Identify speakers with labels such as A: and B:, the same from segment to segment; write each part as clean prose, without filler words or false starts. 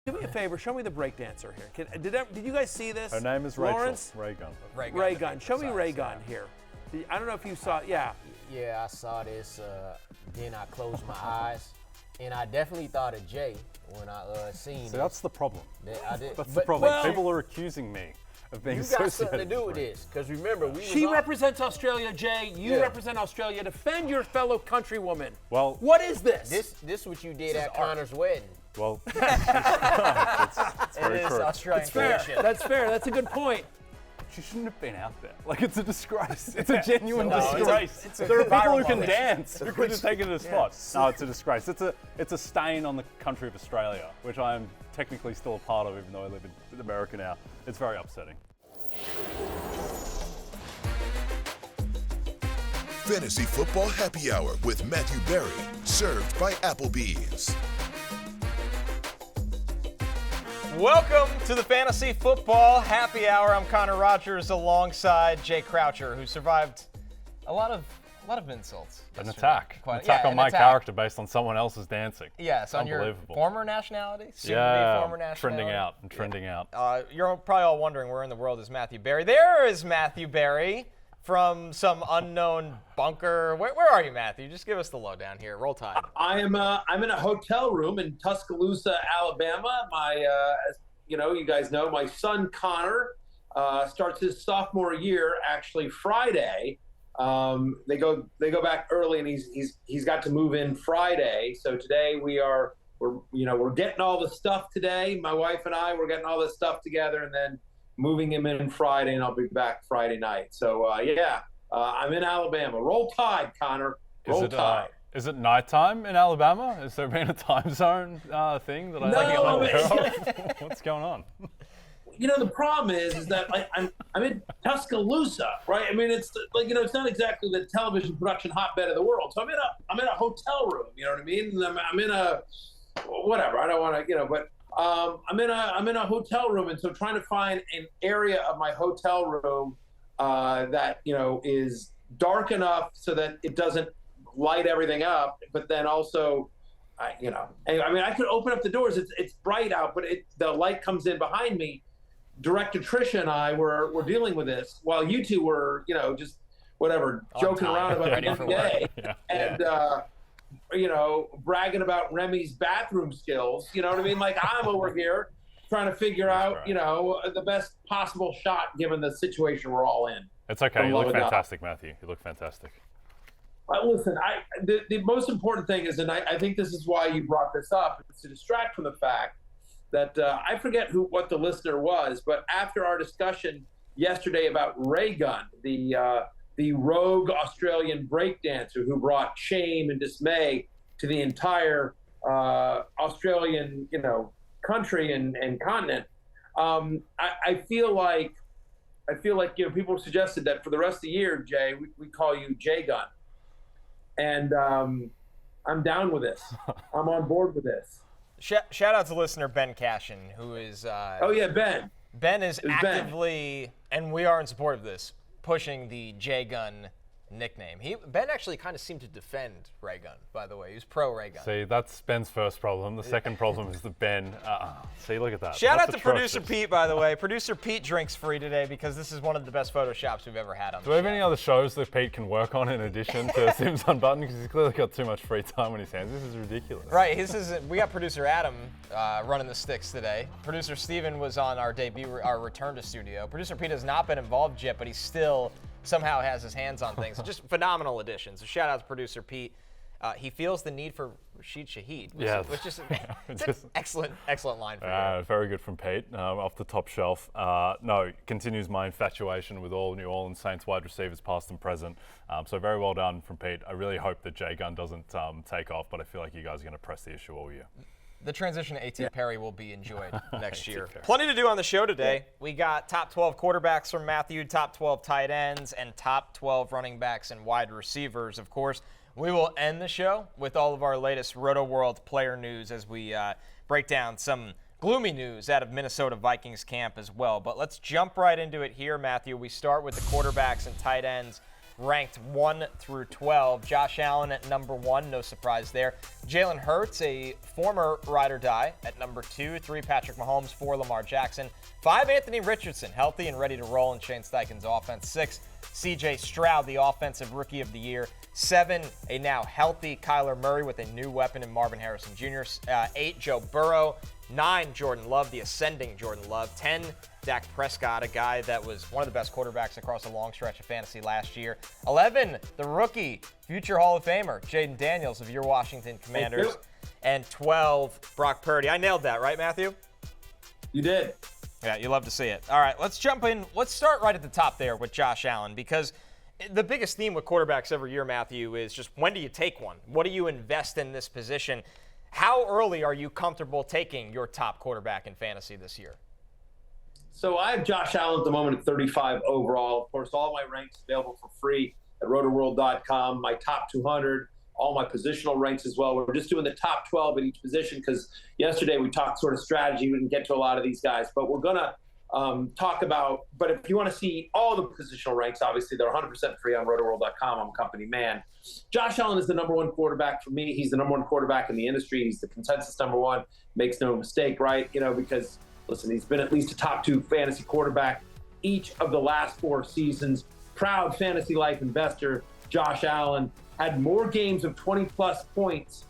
A: Do me a favor. Show me the breakdancer here. Did you guys see this?
B: Her name is
A: Lawrence?
B: Rachel.
A: Ray Gun. Show me Ray Gun here. I don't know if you saw it. Yeah.
C: Yeah, I saw this. Then I closed my eyes, and I definitely thought of Jay when I seen.
B: So that's the problem.
C: I did.
B: That's the problem. People are accusing me of being associated.
C: You got something to do with this, because remember,
A: She represents Australia, Jay. You represent Australia. Defend your fellow countrywoman.
B: Well,
A: what is this?
C: This is what you did at Connor's wedding.
B: Well, it's very
C: it is
B: true.
C: Australian
A: That's fair.
C: tradition.
A: That's fair. That's a good point.
B: She shouldn't have been out there. Like, it's a disgrace. It's a genuine
C: No,
B: disgrace. There are people who can dance. Who could have taken it a spot. No, it's a disgrace. It's a stain on the country of Australia, which I am technically still a part of, even though I live in America now. It's very upsetting.
D: Fantasy Football Happy Hour with Matthew Berry, served by Applebee's.
E: Welcome to the Fantasy Football Happy Hour. I'm Connor Rogers alongside Jay Croucher, who survived a lot of insults.
B: An
E: yesterday.
B: attack. An attack on my character based on someone else's dancing.
E: Yes, on your
B: Unbelievable.
E: former nationality?
B: Former nationality. Trending out.
E: You're probably all wondering where in the world is Matthew Berry. There is Matthew Berry from some unknown bunker. Where are you, Matthew? Just give us the lowdown here. Roll Tide.
F: I'm in a hotel room in Tuscaloosa, Alabama. As you guys know, my son Connor starts his sophomore year actually Friday. They go back early, and he's got to move in Friday. So today we're getting all the stuff today. My wife and I, we're getting all this stuff together, and then moving him in Friday, and I'll be back Friday night. So I'm in Alabama. Roll Tide, Connor. Roll Tide.
B: Is it nighttime in Alabama? Has there been a time zone thing that I'm aware of? What's going on?
F: The problem is that I'm in Tuscaloosa, right? I mean, it's like it's not exactly the television production hotbed of the world. So I'm in a hotel room. You know what I mean? And I'm in a whatever. I don't want to, but I'm in a hotel room, and so trying to find an area of my hotel room that is dark enough so that it doesn't light everything up, but then also. I could open up the doors. It's bright out, but the light comes in behind me. Director Tricia and I were dealing with this while you two were, just whatever, joking around about the day and, bragging about Remy's bathroom skills. You know what I mean? Like, I'm over here trying to figure out, the best possible shot given the situation we're all in.
B: It's okay. You look fantastic, Matthew. You look fantastic.
F: Listen, the most important thing is, and I think this is why you brought this up, is to distract from the fact that I forget what the listener was, but after our discussion yesterday about Ray Gun, the rogue Australian breakdancer who brought shame and dismay to the entire Australian, country and continent, I feel like people suggested that for the rest of the year, Jay, we call you Jay Gun, and I'm down with this. I'm on board with this.
E: Shout out to listener Ben Cashin, who is
F: Ben.
E: Ben is actively, and we are in support of this, pushing the J Gun nickname. Ben actually kind of seemed to defend Ray Gun, by the way. He was pro Ray Gun.
B: See, that's Ben's first problem. The second problem is that Ben. See, look at that.
E: Shout out to Producer Pete, by the way. Producer Pete drinks free today because this is one of the best Photoshops we've ever had on the show.
B: Do we have any other shows that Pete can work on in addition to Sims Unbuttoned? Because he's clearly got too much free time on his hands. This is ridiculous.
E: Right. We got Producer Adam running the sticks today. Producer Steven was on our return to studio. Producer Pete has not been involved yet, but he still somehow has his hands on things. Just phenomenal additions. So shout out to Producer Pete. He feels the need for Rashid Shaheed, which is an excellent line for you.
B: Very good from Pete, off the top shelf. Continues my infatuation with all New Orleans Saints wide receivers, past and present. So very well done from Pete. I really hope that J Gun doesn't take off, but I feel like you guys are going to press the issue all year.
E: The transition to Etienne Perry will be enjoyed next year. Plenty to do on the show today. We got top 12 quarterbacks from Matthew, top 12 tight ends, and top 12 running backs and wide receivers, of course. We will end the show with all of our latest Rotoworld Player news as we break down some gloomy news out of Minnesota Vikings camp as well. But let's jump right into it here, Matthew. We start with the quarterbacks and tight ends. ranked 1 through 12. Josh Allen at number 1, no surprise there. Jalen Hurts, a former ride or die, at number 2. 3, Patrick Mahomes. 4, Lamar Jackson. 5, Anthony Richardson, healthy and ready to roll in Shane Steichen's offense. 6, C.J. Stroud, the offensive rookie of the year. 7, a now healthy Kyler Murray with a new weapon in Marvin Harrison Jr. 8, Joe Burrow. 9, Jordan Love, the ascending Jordan Love. 10, Dak Prescott, a guy that was one of the best quarterbacks across a long stretch of fantasy last year. 11, the rookie, future Hall of Famer, Jaden Daniels of your Washington Commanders. And 12, Brock Purdy. I nailed that, right, Matthew?
F: You did.
E: Yeah, you love to see it. All right, let's jump in. Let's start right at the top there with Josh Allen, because the biggest theme with quarterbacks every year, Matthew, is just when do you take one? What do you invest in this position? How early are you comfortable taking your top quarterback in fantasy this year?
F: So I have Josh Allen at the moment at 35 overall. Of course, all my ranks available for free at rotoworld.com. My top 200, all my positional ranks as well. We're just doing the top 12 at each position because yesterday we talked sort of strategy. We didn't get to a lot of these guys, but we're going to talk about, but if you want to see all the positional ranks, obviously they're 100% free on rotoworld.com. I'm a company man. Josh Allen is the number 1 quarterback for me. He's the number 1 quarterback in the industry. He's the consensus number 1. Makes no mistake, right? Because listen, he's been at least a top 2 fantasy quarterback each of the last 4 seasons. Proud fantasy life investor, Josh Allen had more games of 20-plus points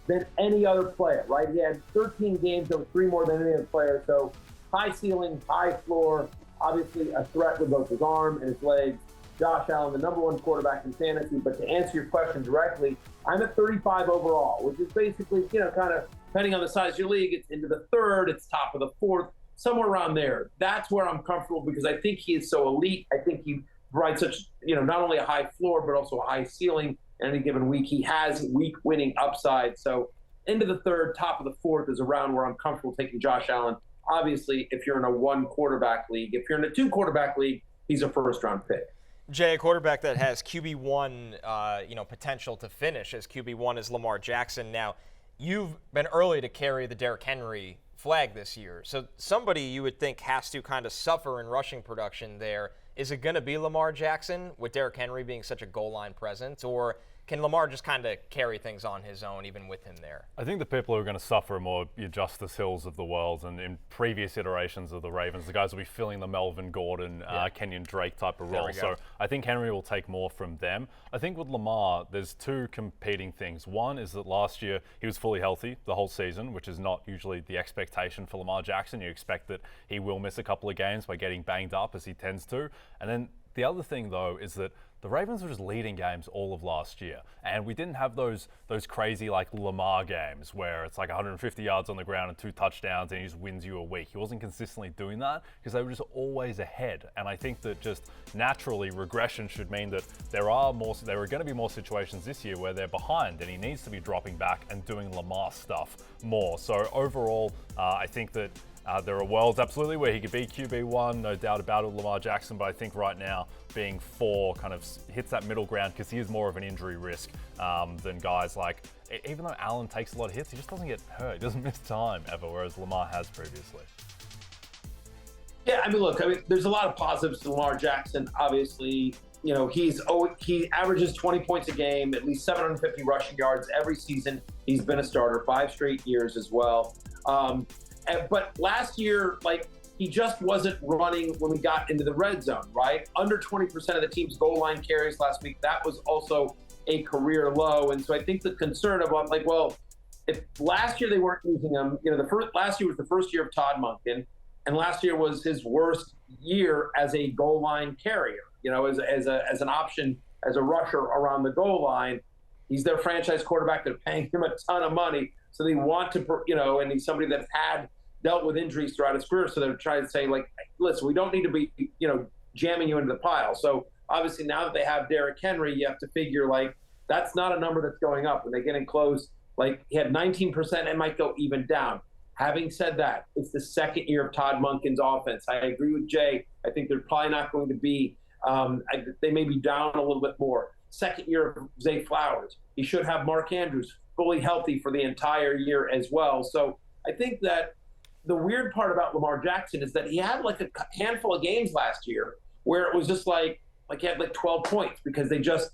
F: than any other player, right? He had 13 games over 3 more than any other player. So high ceiling, high floor, obviously a threat with both his arm and his legs. Josh Allen, the number 1 quarterback in fantasy. But to answer your question directly, I'm at 35 overall, which is basically, kind of depending on the size of your league, it's into the 3rd, it's top of the 4th, somewhere around there. That's where I'm comfortable because I think he is so elite. I think he provides such, not only a high floor, but also a high ceiling in any given week. He has week winning upside. So into the 3rd, top of the 4th is around where I'm comfortable taking Josh Allen. Obviously, if you're in a 1 quarterback league, if you're in a 2 quarterback league, he's a first-round pick.
E: Jay, a quarterback that has QB1, potential to finish as QB1 is Lamar Jackson. Now, you've been early to carry the Derrick Henry flag this year, so somebody you would think has to kind of suffer in rushing production there. Is it going to be Lamar Jackson with Derrick Henry being such a goal line presence, or can Lamar just kind of carry things on his own even with him there?
B: I think the people who are going to suffer are more your Justice Hills of the world, and in previous iterations of the Ravens, the guys will be filling the Melvin Gordon, Kenyon Drake type of role. So I think Henry will take more from them. I think with Lamar, there's 2 competing things. One is that last year he was fully healthy the whole season, which is not usually the expectation for Lamar Jackson. You expect that he will miss a couple of games by getting banged up as he tends to. And then the other thing, though, is that the Ravens were just leading games all of last year. And we didn't have those crazy Lamar games where it's 150 yards on the ground and 2 touchdowns and he just wins you a week. He wasn't consistently doing that because they were just always ahead. And I think that just naturally regression should mean that there are going to be more situations this year where they're behind and he needs to be dropping back and doing Lamar stuff more. So overall, I think that there are worlds absolutely where he could be QB1, no doubt about it, Lamar Jackson, but I think right now being 4 kind of hits that middle ground because he is more of an injury risk than guys like, even though Allen takes a lot of hits, he just doesn't get hurt. He doesn't miss time ever, whereas Lamar has previously.
F: Yeah, there's a lot of positives to Lamar Jackson. Obviously, he averages 20 points a game, at least 750 rushing yards every season. He's been a starter 5 straight years as well. But last year, he just wasn't running when we got into the red zone, right? Under 20% of the team's goal line carries last week. That was also a career low. And so I think the concern about if last year they weren't using him, last year was the first year of Todd Monken, and last year was his worst year as a goal line carrier, as an option, as a rusher around the goal line. He's their franchise quarterback. They're paying him a ton of money. So they want to, and he's somebody that had dealt with injuries throughout his career. So they're trying to say, listen, we don't need to be, jamming you into the pile. So obviously now that they have Derrick Henry, you have to figure that's not a number that's going up. When they get in close, he had 19% and might go even down. Having said that, it's the 2nd year of Todd Monken's offense. I agree with Jay. I think they're probably not going to be, they may be down a little bit more. 2nd year of Zay Flowers. He should have Mark Andrews fully healthy for the entire year as well. So I think that the weird part about Lamar Jackson is that he had a handful of games last year where it was just like he had like 12 points because they just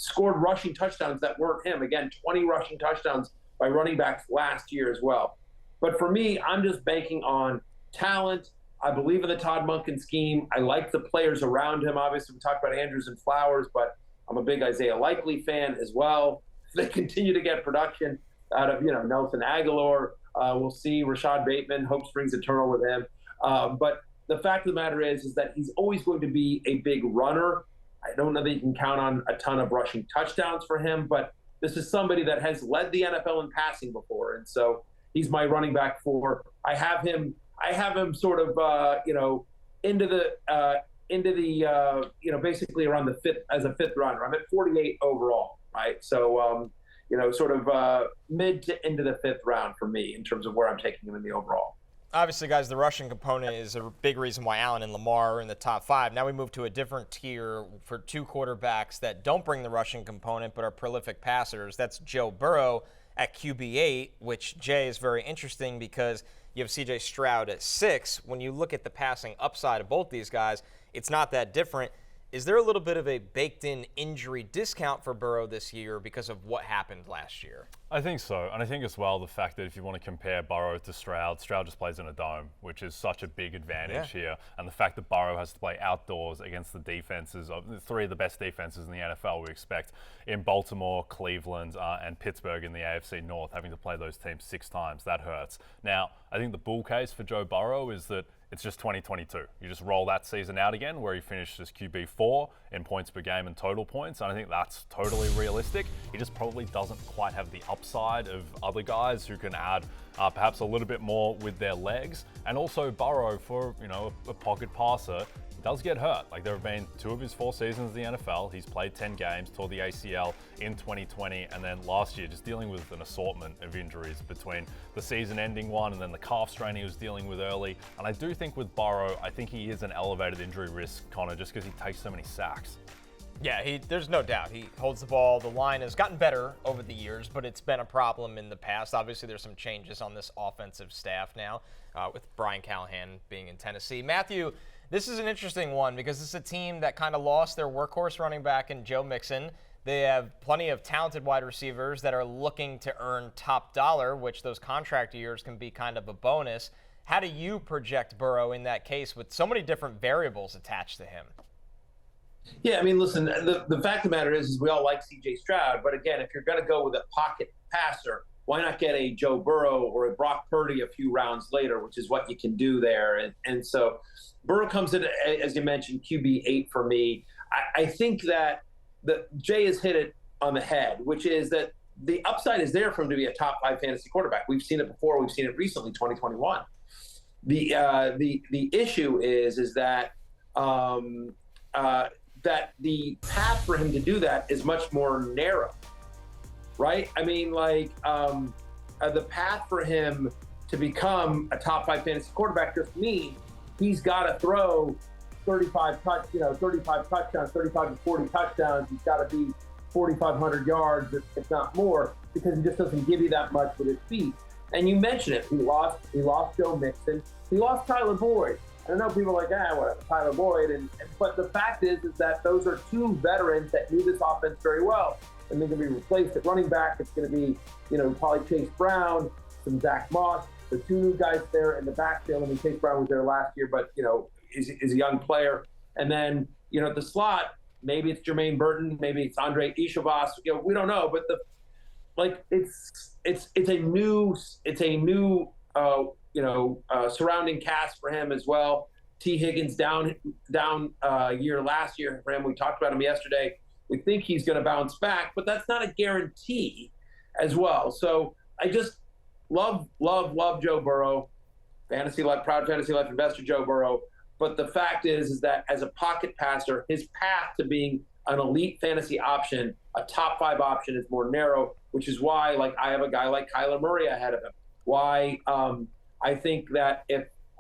F: scored rushing touchdowns that weren't him. Again, 20 rushing touchdowns by running backs last year as well. But for me, I'm just banking on talent. I believe in the Todd Monken scheme. I like the players around him. Obviously, we talked about Andrews and Flowers, but I'm a big Isaiah Likely fan as well. They continue to get production out of, Nelson Aguilar. We'll see. Rashad Bateman, hope springs eternal with him. But the fact of the matter is that he's always going to be a big runner. I don't know that you can count on a ton of rushing touchdowns for him, but this is somebody that has led the NFL in passing before. And so he's my running back 4. I have him sort of, into the basically around the 5th as a 5th runner. I'm at 48 overall, right? So, sort of mid to into the 5th round for me in terms of where I'm taking him in the overall.
E: Obviously, guys, the rushing component is a big reason why Allen and Lamar are in the top 5. Now we move to a different tier for 2 quarterbacks that don't bring the rushing component but are prolific passers. That's Joe Burrow at QB8, which, Jay, is very interesting because you have C.J. Stroud at 6. When you look at the passing upside of both these guys, it's not that different. Is there a little bit of a baked-in injury discount for Burrow this year because of what happened last year?
B: I think so. And I think as well the fact that if you want to compare Burrow to Stroud just plays in a dome, which is such a big advantage here. And the fact that Burrow has to play outdoors against the defenses of 3 of the best defenses in the NFL we expect in Baltimore, Cleveland, and Pittsburgh in the AFC North, having to play those teams 6 times, that hurts. Now, I think the bull case for Joe Burrow is that it's just 2022. You just roll that season out again where he finished as QB4 in points per game and total points. And I think that's totally realistic. He just probably doesn't quite have the upside of other guys who can add perhaps a little bit more with their legs. And also Burrow, for a pocket passer, does get hurt. Like, there have been 2 of his 4 seasons in the NFL. He's played 10 games, tore the ACL in 2020, and then last year just dealing with an assortment of injuries between the season-ending one and then the calf strain he was dealing with early. And I do think with Burrow, I think he is an elevated injury risk, Connor, just because he takes so many sacks.
E: Yeah, there's no doubt. He holds the ball. The line has gotten better over the years, but it's been a problem in the past. Obviously, there's some changes on this offensive staff now with Brian Callahan being in Tennessee. Matthew, this is an interesting one because it's a team that kind of lost their workhorse running back in Joe Mixon. They have plenty of talented wide receivers that are looking to earn top dollar, which those contract years can be kind of a bonus. How do you project Burrow in that case with so many different variables attached to him?
F: Yeah, I mean, listen, the fact of the matter is we all like C.J. Stroud, but again, if you're going to go with a pocket passer, why not get a Joe Burrow or a Brock Purdy a few rounds later, which is what you can do there. And so Burrow comes in, as you mentioned, QB8 for me. I think that Jay has hit it on the head, which is that the upside is there for him to be a top 5 fantasy quarterback. We've seen it before. We've seen it recently, 2021. The issue is that that the path for him to do that is much more narrow, right? I mean, the path for him to become a top 5 fantasy quarterback just means he's got to throw 35 touchdowns, 35 to 40 touchdowns. He's got to be 4,500 yards, if not more, because he just doesn't give you that much with his feet. And you mentioned it. He lost Joe Mixon. He lost Tyler Boyd. I know people are like, whatever, Tyler Boyd. But the fact is that those are 2 veterans that knew this offense very well. And they're going to be replaced at running back. It's going to be, probably Chase Brown, some Zach Moss. The 2 new guys there in the backfield. I mean, Chase Brown was there last year, but, is a young player. And then, at the slot, maybe it's Jermaine Burton, maybe it's Andre Ishavas. We don't know. But it's a new surrounding cast for him as well. T. Higgins down year last year for him. We talked about him yesterday. We think he's going to bounce back, but that's not a guarantee as well. So I just love Joe Burrow, proud fantasy life investor Joe Burrow. But the fact is that as a pocket passer, his path to being an elite fantasy option, a top 5 option, is more narrow, which is why I have a guy like Kyler Murray ahead of him. Why I think that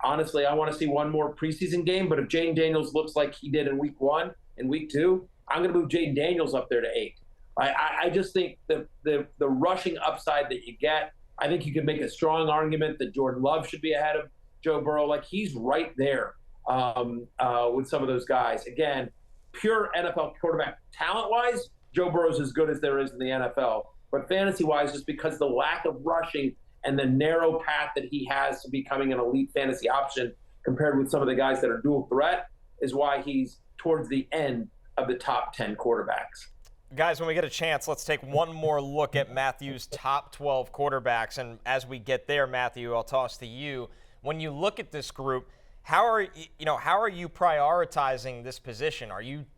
F: honestly, I want to see one more preseason game, but if Jaden Daniels looks like he did in week 1 and week 2, I'm going to move Jaden Daniels up there to 8. I just think the rushing upside that you get, I think you could make a strong argument that Jordan Love should be ahead of Joe Burrow. He's right there with some of those guys. Again, pure NFL quarterback talent-wise, Joe Burrow's as good as there is in the NFL. But fantasy-wise, just because the lack of rushing and the narrow path that he has to becoming an elite fantasy option compared with some of the guys that are dual threat is why he's towards the end of the top 10 quarterbacks.
E: Guys, when we get a chance, let's take one more look at Matthew's top 12 quarterbacks. And as we get there, Matthew, I'll toss to you. When you look at this group, how are you prioritizing this position?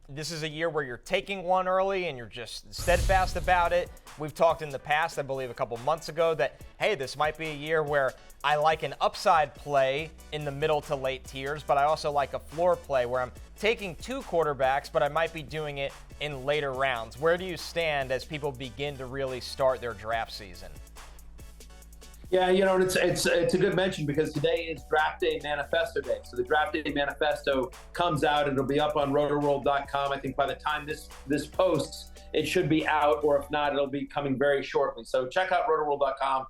E: This is a year where you're taking one early and you're just steadfast about it? We've talked in the past, I believe a couple months ago, that, hey, this might be a year where I like an upside play in the middle to late tiers, but I also like a floor play where I'm taking two quarterbacks, but I might be doing it in later rounds. Where do you stand as people begin to really start their draft season?
F: Yeah, it's a good mention because today is Draft Day Manifesto Day. So the Draft Day Manifesto comes out. It'll be up on Rotoworld.com. I think by the time this posts, it should be out, or if not, it'll be coming very shortly. So check out Rotoworld.com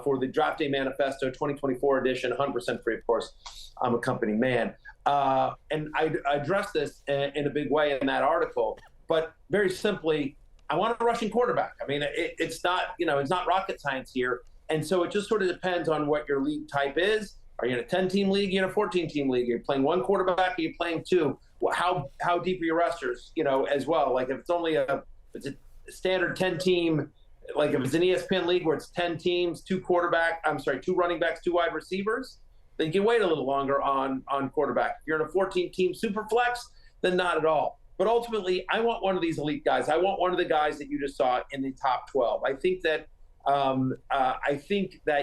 F: for the Draft Day Manifesto 2024 edition, 100% free, of course. I'm a company man. And I addressed this in a big way in that article. But very simply, I want a rushing quarterback. I mean, it's not rocket science here. And so it just sort of depends on what your league type is. Are you in a 10-team league? Are you in a 14-team league? Are you playing one quarterback? Are you playing two? How deep are your rosters, as well? Like if it's a standard 10-team, like if it's an ESPN league where it's 10 teams, two running backs, two wide receivers, then you can wait a little longer on quarterback. If you're in a 14-team super flex, then not at all. But ultimately, I want one of these elite guys. I want one of the guys that you just saw in the top 12. I think that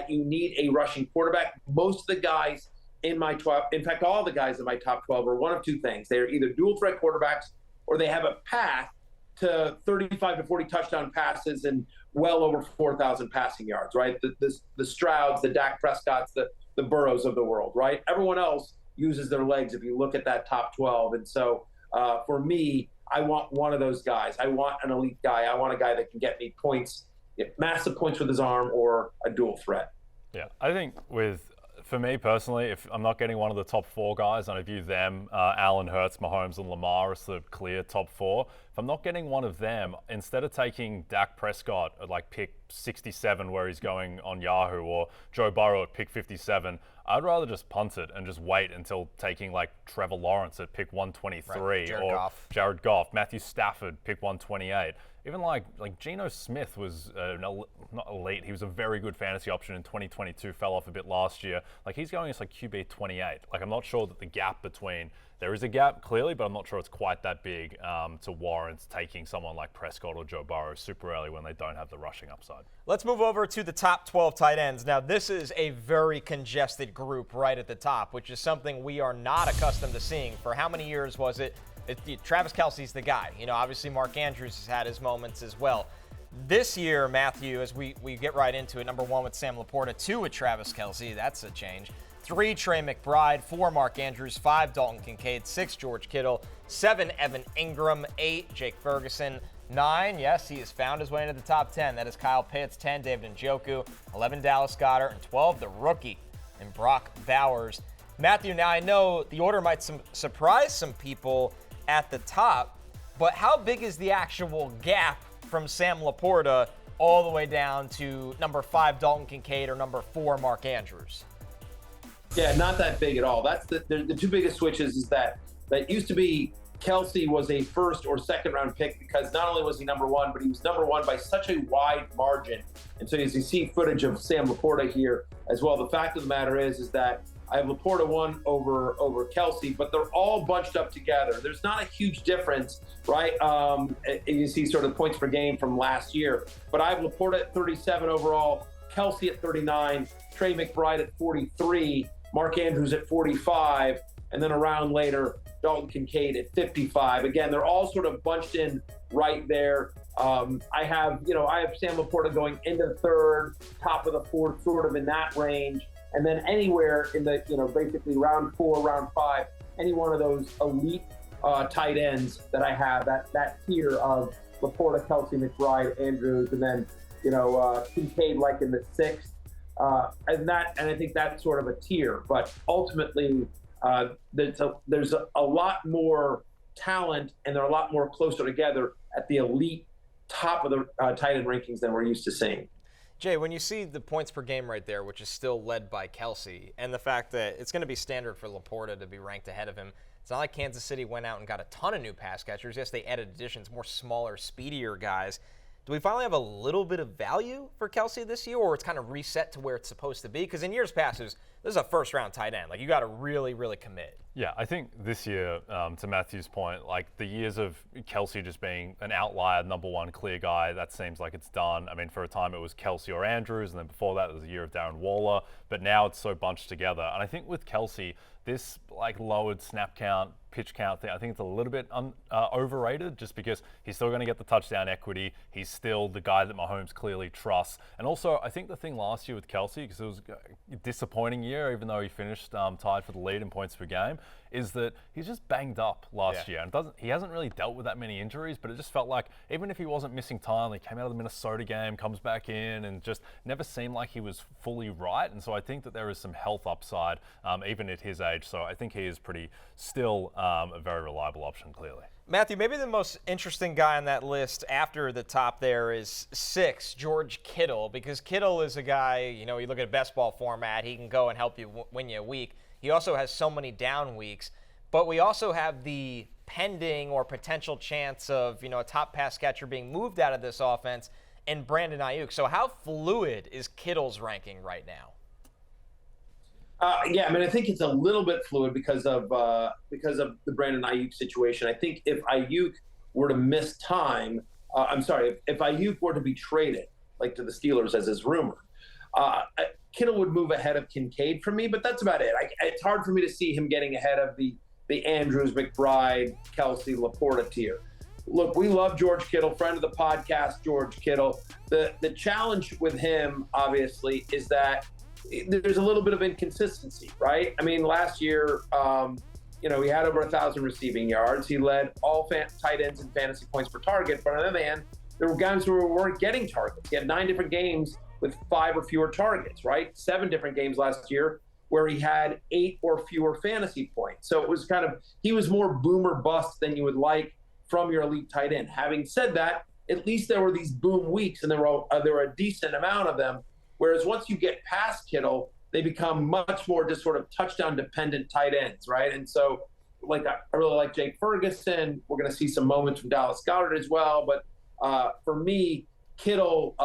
F: you need a rushing quarterback. Most of the guys in my 12, in fact, all the guys in my top 12 are one of two things. They're either dual threat quarterbacks or they have a path to 35 to 40 touchdown passes and well over 4,000 passing yards, right? The Strouds, the Dak Prescotts, the Burrows of the world, right? Everyone else uses their legs if you look at that top 12. And so for me, I want one of those guys. I want an elite guy. I want a guy that can get me points, massive points with his arm, or a dual threat.
B: Yeah, I think for me personally, if I'm not getting one of the top four guys, and I view them, Allen, Hurts, Mahomes, and Lamar as the clear top four, if I'm not getting one of them, instead of taking Dak Prescott at like pick 67 where he's going on Yahoo, or Joe Burrow at pick 57, I'd rather just punt it and just wait until taking like Trevor Lawrence at pick 123,
E: right,
B: Jared Goff, Matthew Stafford, pick 128. Even like Geno Smith was not elite. He was a very good fantasy option in 2022, fell off a bit last year. Like he's going as like QB 28. Like I'm not sure that the gap between, there is a gap clearly, but I'm not sure it's quite that big to warrant taking someone like Prescott or Joe Burrow super early when they don't have the rushing upside.
E: Let's move over to the top 12 tight ends. Now this is a very congested group right at the top, which is something we are not accustomed to seeing. For how many years was it? Travis Kelce's the guy. Obviously Mark Andrews has had his moments as well. This year, Matthew, as we get right into it, number 1 with Sam LaPorta, 2 with Travis Kelce. That's a change. 3, Trey McBride. 4, Mark Andrews. 5, Dalton Kincaid. 6, George Kittle. 7, Evan Engram. 8, Jake Ferguson. 9, yes, he has found his way into the top 10. That is Kyle Pitts. 10, David Njoku. 11, Dallas Goedert. And 12, the rookie, and Brock Bowers. Matthew, now I know the order might surprise some people at the top, but how big is the actual gap from Sam LaPorta all the way down to number 5 Dalton Kincaid or number 4 Mark Andrews?
F: Yeah, not that big at all. That's the two biggest switches is that used to be Kelce was a first or second round pick because not only was he number 1, but he was number 1 by such a wide margin. And so as you see footage of Sam LaPorta here as well, the fact of the matter is that I have LaPorta 1 over Kelce, but they're all bunched up together. There's not a huge difference, right? You see sort of points per game from last year. But I have LaPorta at 37 overall, Kelce at 39, Trey McBride at 43, Mark Andrews at 45, and then a round later, Dalton Kincaid at 55. Again, they're all sort of bunched in right there. I have Sam LaPorta going into the 3rd, top of the 4th, sort of in that range. And then anywhere in the, basically round 4, round 5, any one of those elite tight ends that I have, that tier of LaPorta, Kelce, McBride, Andrews, and then, Kincaid like in the 6th. And I think that's sort of a tier. But ultimately, there's a lot more talent, and they're a lot more closer together at the elite top of the tight end rankings than we're used to seeing.
E: Jay, when you see the points per game right there, which is still led by Kelsey, and the fact that it's going to be standard for LaPorta to be ranked ahead of him, it's not like Kansas City went out and got a ton of new pass catchers. Yes, they added additions, more smaller, speedier guys. Do we finally have a little bit of value for Kelsey this year, or it's kind of reset to where it's supposed to be? Because in years past, this is a first-round tight end. Like, you got to really, really commit.
B: Yeah, I think this year, to Matthew's point, like the years of Kelsey just being an outlier, number one clear guy, that seems like it's done. I mean, for a time it was Kelsey or Andrews, and then before that it was a year of Darren Waller. But now it's so bunched together. And I think with Kelsey, this like lowered snap count, pitch count thing, I think it's a little bit overrated, just because he's still going to get the touchdown equity. He's still the guy that Mahomes clearly trusts. And also, I think the thing last year with Kelsey, because it was a disappointing year, even though he finished tied for the lead in points per game, is that he's just banged up last year. And he hasn't really dealt with that many injuries, but it just felt like even if he wasn't missing time, he came out of the Minnesota game, comes back in, and just never seemed like he was fully right. And so I think that there is some health upside, even at his age. So I think he is still a very reliable option, clearly.
E: Matthew, maybe the most interesting guy on that list after the top there is 6, George Kittle, because Kittle is a guy, you look at a best ball format, he can go and help you win you a week. He also has so many down weeks, but we also have the pending or potential chance of, a top pass catcher being moved out of this offense and Brandon Ayuk. So how fluid is Kittle's ranking right now?
F: Yeah, I mean, I think it's a little bit fluid because of the Brandon Ayuk situation. I think if Ayuk were to miss time, if Ayuk were to be traded, like to the Steelers as is rumored, Kittle would move ahead of Kincaid for me, but that's about it. It's hard for me to see him getting ahead of the Andrews, McBride, Kelsey, LaPorta tier. Look, we love George Kittle, friend of the podcast, George Kittle. The challenge with him, obviously, is that there's a little bit of inconsistency, right? I mean, last year, he had over 1,000 receiving yards. He led all tight ends in fantasy points per target. But on the other hand, there were guys who weren't getting targets. He had 9 different games with 5 or fewer targets, right? 7 different games last year where he had 8 or fewer fantasy points. So it was he was more boom or bust than you would like from your elite tight end. Having said that, at least there were these boom weeks, and there were a decent amount of them. Whereas once you get past Kittle, they become much more just sort of touchdown-dependent tight ends, right? And so, I really like Jake Ferguson. We're going to see some moments from Dallas Goedert as well. But for me, Kittle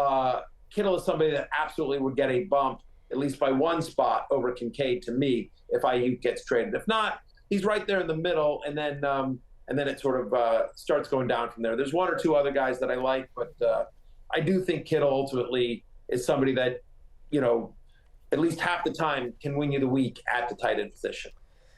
F: is somebody that absolutely would get a bump, at least by 1 spot over Kincaid to me, if Ayuk gets traded. If not, he's right there in the middle, and then it sort of starts going down from there. There's 1 or 2 other guys that I like, but I do think Kittle ultimately is somebody that, at least half the time can win you the week at the tight end position.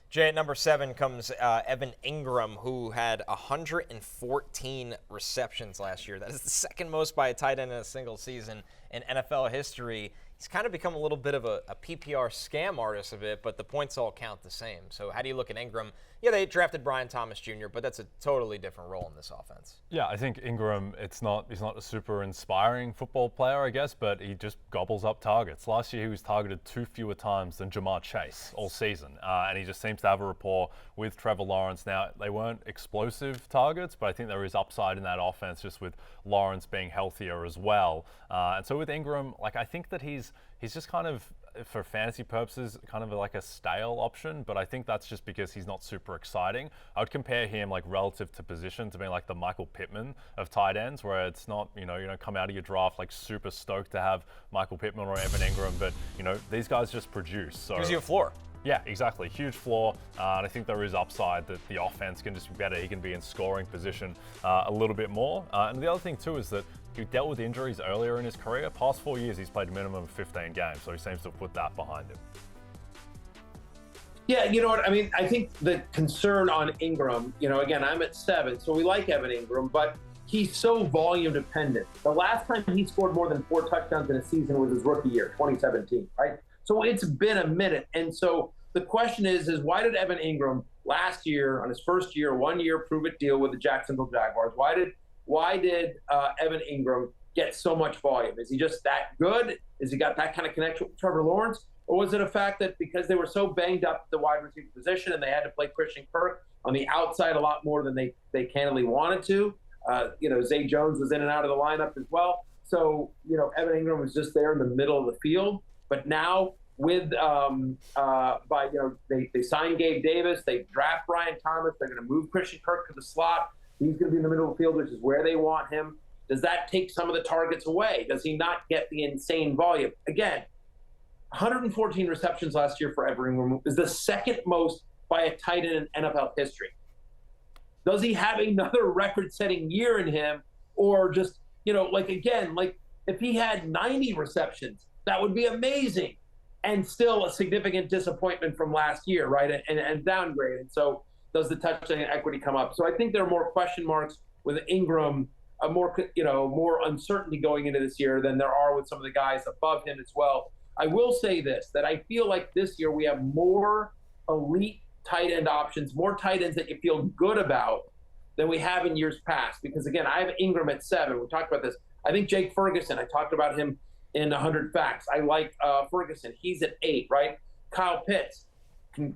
E: Jay, at number 7 comes Evan Engram, who had 114 receptions last year. That is the second most by a tight end in a single season in NFL history. He's kind of become a little bit of a PPR scam artist of it, but the points all count the same. So how do you look at Engram? Yeah, they drafted Brian Thomas Jr., but that's a totally different role in this offense.
B: Yeah, I think Engram, he's not a super inspiring football player, I guess, but he just gobbles up targets. Last year, he was targeted 2 fewer times than Jahmyr Chase all season, and he just seems to have a rapport with Trevor Lawrence. Now, they weren't explosive targets, but I think there is upside in that offense just with Lawrence being healthier as well. And so with Engram, I think that he's just kind of, for fantasy purposes, kind of like a stale option, but I think that's just because he's not super exciting. I would compare him relative to position to being like the Michael Pittman of tight ends, where it's not, you don't come out of your draft super stoked to have Michael Pittman or Evan Engram, but these guys just produce. So
E: gives you a floor.
B: Yeah, exactly. Huge floor, and I think there is upside that the offense can just be better. He can be in scoring position a little bit more. And the other thing too is that he dealt with injuries earlier in his career. Past 4 years, he's played a minimum of 15 games, so he seems to have put that behind him.
F: Yeah, you know what? I mean, I think the concern on Engram, again, I'm at 7, so we like Evan Engram, but he's so volume dependent. The last time he scored more than 4 touchdowns in a season was his rookie year, 2017, right? So it's been a minute. And so the question is why did Evan Engram last year, on his first year, 1-year prove-it deal with the Jacksonville Jaguars, why did Evan Engram get so much volume? Is he just that good? Has he got that kind of connection with Trevor Lawrence? Or was it a fact that because they were so banged up at the wide receiver position and they had to play Christian Kirk, on the outside a lot more than they candidly wanted to. Zay Jones was in and out of the lineup as well. So, Evan Engram was just there in the middle of the field. But now with, they signed Gabe Davis, they draft Brian Thomas, they're going to move Christian Kirk to the slot. He's going to be in the middle of the field, which is where they want him. Does that take some of the targets away? Does he not get the insane volume? Again, 114 receptions last year for Evan Engram is the second most by a tight end in NFL history. Does he have another record-setting year in him, or just, if he had 90 receptions, that would be amazing, and still a significant disappointment from last year, right? And downgrade. And so, does the touchdown equity come up? So I think there are more question marks with Engram, more uncertainty going into this year than there are with some of the guys above him as well. I will say this, that I feel like this year we have more elite tight end options, more tight ends that you feel good about than we have in years past. Because again, I have Engram at 7. We talked about this. I think Jake Ferguson, I talked about him in 100 Facts. I like Ferguson. He's at 8, right? Kyle Pitts. Can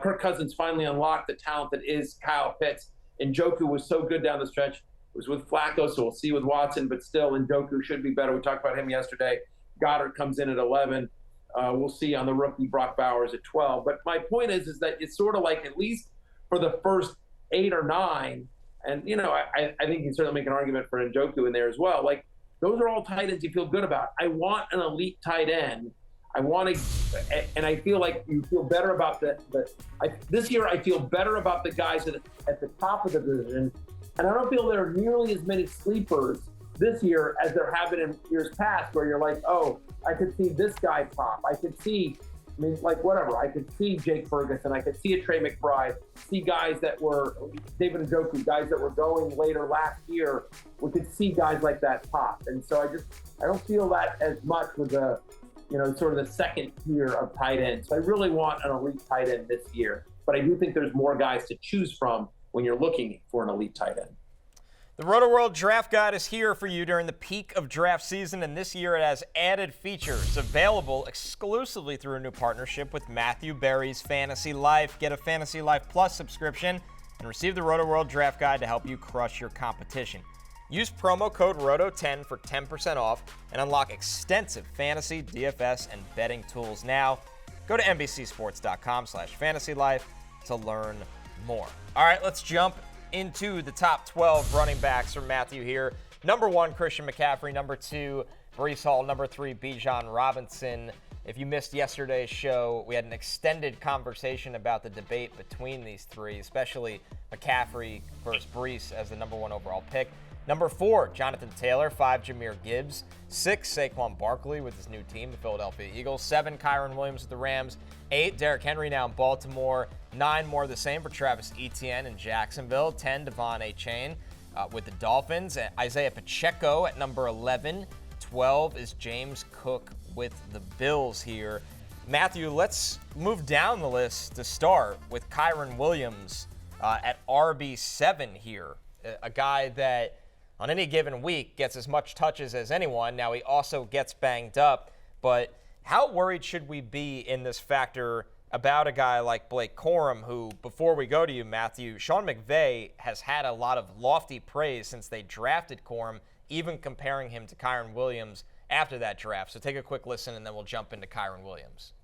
F: Kirk Cousins finally unlock the talent that is Kyle Pitts? Njoku was so good down the stretch. It was with Flacco, so we'll see with Watson, but still Njoku should be better. We talked about him yesterday. Goddard comes in at 11. We'll see on the rookie Brock Bowers at 12. But my point is that it's sort of like, at least for the first 8 or 9, and I think you can certainly make an argument for Njoku in there as well. Like, those are all tight ends you feel good about. I want an elite tight end. And I feel like you feel better about this year. I feel better about the guys at the top of the division, and I don't feel there are nearly as many sleepers this year as there have been in years past, where you're like, oh, I could see this guy pop. I could see, I could see Jake Ferguson. I could see a Trey McBride. See guys that were David Njoku, guys that were going later last year. We could see guys like that pop, and so I don't feel that as much with the, sort of the second tier of tight ends. So I really want an elite tight end this year, but I do think there's more guys to choose from when you're looking for an elite tight end.
E: The Rotoworld Draft Guide is here for you during the peak of draft season, and this year it has added features available exclusively through a new partnership with Matthew Berry's Fantasy Life. Get a Fantasy Life Plus subscription and receive the Rotoworld Draft Guide to help you crush your competition. Use promo code ROTO10 for 10% off and unlock extensive fantasy, DFS, and betting tools now. Go to NBCSports.com/fantasylife to learn more. All right, let's jump into the top 12 running backs from Matthew here. Number 1, Christian McCaffrey. Number 2, Breece Hall. Number 3, Bijan Robinson. If you missed yesterday's show, we had an extended conversation about the debate between these three, especially McCaffrey versus Breece as the number 1 overall pick. Number 4, Jonathan Taylor. 5, Jahmyr Gibbs. 6, Saquon Barkley with his new team, the Philadelphia Eagles. 7, Kyren Williams with the Rams. 8, Derrick Henry now in Baltimore. 9, more of the same for Travis Etienne in Jacksonville. 10, Devon Achane with the Dolphins. Isiah Pacheco at number 11. 12 is James Cook with the Bills here. Matthew, let's move down the list to start with Kyren Williams at RB7 here. A guy that on any given week gets as much touches as anyone. Now, he also gets banged up, but how worried should we be in this factor about a guy like Blake Corum, who, before we go to you, Matthew, Sean McVay has had a lot of lofty praise since they drafted Corum, even comparing him to Kyren Williams after that draft. So take a quick listen, and then we'll jump into Kyren Williams.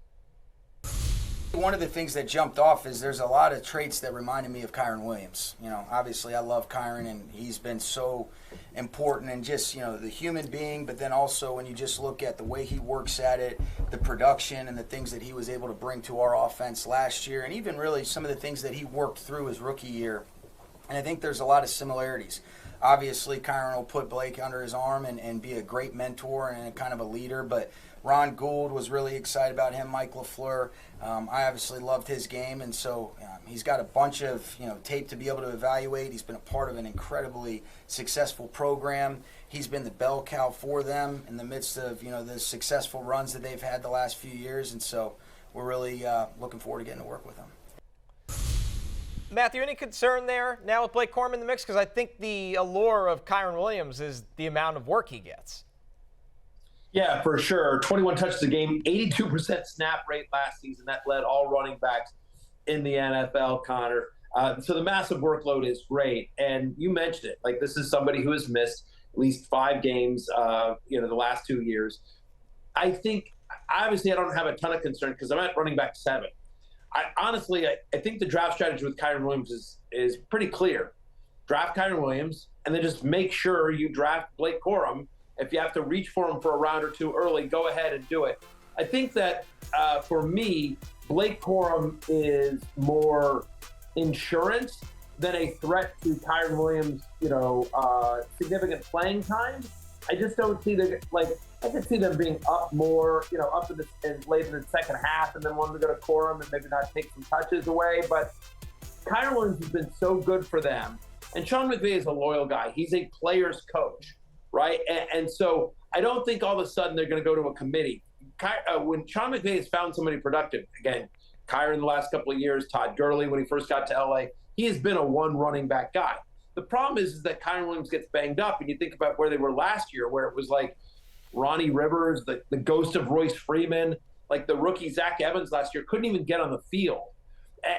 G: One of the things that jumped off is there's a lot of traits that reminded me of Kyren Williams. Obviously I love Kyren, and he's been so important in just, the human being, but then also when you just look at the way he works at it, the production and the things that he was able to bring to our offense last year, and even really some of the things that he worked through his rookie year. And I think there's a lot of similarities. Obviously, Kyren will put Blake under his arm and be a great mentor and kind of a leader, but Ron Gould was really excited about him. Mike LaFleur, I obviously loved his game, and so he's got a bunch of tape to be able to evaluate. He's been a part of an incredibly successful program. He's been the bell cow for them in the midst of the successful runs that they've had the last few years, and so we're really looking forward to getting to work with him.
E: Matthew, any concern there now with Blake Corum in the mix? Because I think the allure of Kyren Williams is the amount of work he gets.
F: Yeah, for sure. 21 touches a game, 82% snap rate last season. That led all running backs in the NFL, Connor. So the massive workload is great. And you mentioned it. Like, this is somebody who has missed at least 5 games, the last 2 years. I think, obviously, I don't have a ton of concern because I'm at running back 7. I think the draft strategy with Kyren Williams is pretty clear. Draft Kyren Williams, and then just make sure you draft Blake Corum. If you have to reach for him for a round or 2 early, go ahead and do it. I think that for me, Blake Corum is more insurance than a threat to Kyren Williams, significant playing time. I just don't see I could see them being up more, up late in the second half, and then wanting to go to Corum and maybe not take some touches away. But Kyren Williams has been so good for them. And Sean McVay is a loyal guy. He's a player's coach, right? And so I don't think all of a sudden they're going to go to a committee. When Sean McVay has found somebody productive, again, Kyren the last couple of years, Todd Gurley when he first got to LA, he has been a one running back guy. The problem is that Kyren Williams gets banged up, and you think about where they were last year, where it was like Ronnie Rivers, the ghost of Royce Freeman, like the rookie Zach Evans last year, couldn't even get on the field.